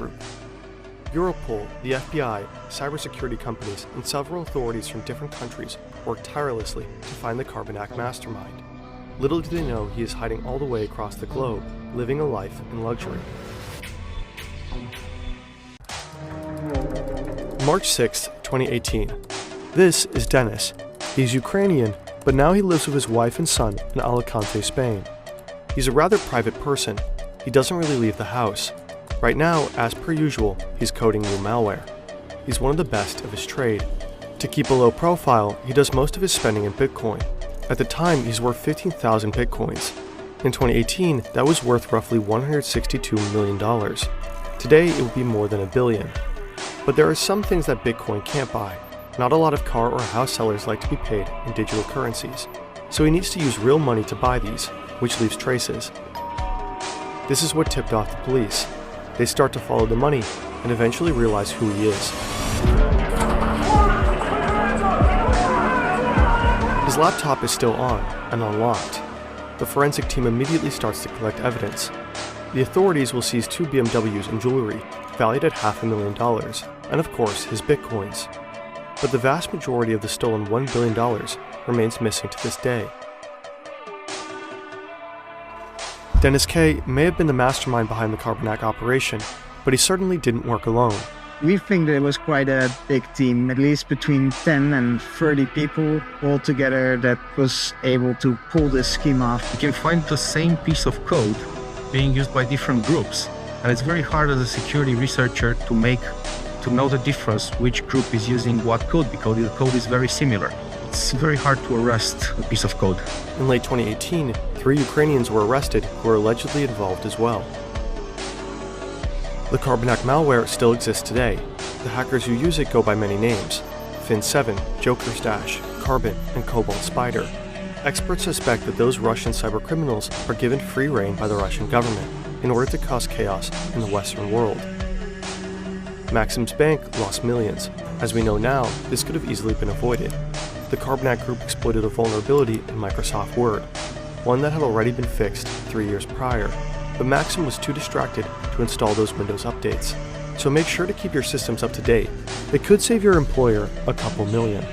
group. Europol, the FBI, cybersecurity companies, and several authorities from different countries worked tirelessly to find the Carbanak mastermind. Little do they know he is hiding all the way across the globe, living a life in luxury. March 6, 2018. This is Dennis. He's Ukrainian, but now he lives with his wife and son in Alicante, Spain. He's a rather private person. He doesn't really leave the house. Right now, as per usual, he's coding new malware. He's one of the best of his trade. To keep a low profile, he does most of his spending in Bitcoin. At the time, he's worth 15,000 Bitcoins. In 2018, that was worth roughly $162 million. Today, it would be more than $1 billion. But there are some things that Bitcoin can't buy. Not a lot of car or house sellers like to be paid in digital currencies. So he needs to use real money to buy these, which leaves traces. This is what tipped off the police. They start to follow the money and eventually realize who he is. His laptop is still on and unlocked. The forensic team immediately starts to collect evidence. The authorities will seize 2 BMWs and jewelry, valued at $500,000, and of course his Bitcoins. But the vast majority of the stolen $1 billion remains missing to this day. Dennis K. may have been the mastermind behind the Carbanak operation, but he certainly didn't work alone. We think that it was quite a big team, at least between 10 and 30 people all together that was able to pull this scheme off. You can find the same piece of code being used by different groups, and it's very hard as a security researcher to know the difference which group is using what code, because the code is very similar. It's very hard to arrest a piece of code. In late 2018, 3 Ukrainians were arrested who were allegedly involved as well. The Carbanak malware still exists today. The hackers who use it go by many names: Fin7, Joker's Dash, Carbon, and Cobalt Spider. Experts suspect that those Russian cybercriminals are given free rein by the Russian government in order to cause chaos in the Western world. Maxim's bank lost millions. As we know now, this could have easily been avoided. The Carbanak group exploited a vulnerability in Microsoft Word, one that had already been fixed 3 years prior, but Maxim was too distracted to install those Windows updates. So make sure to keep your systems up to date. It could save your employer a couple million.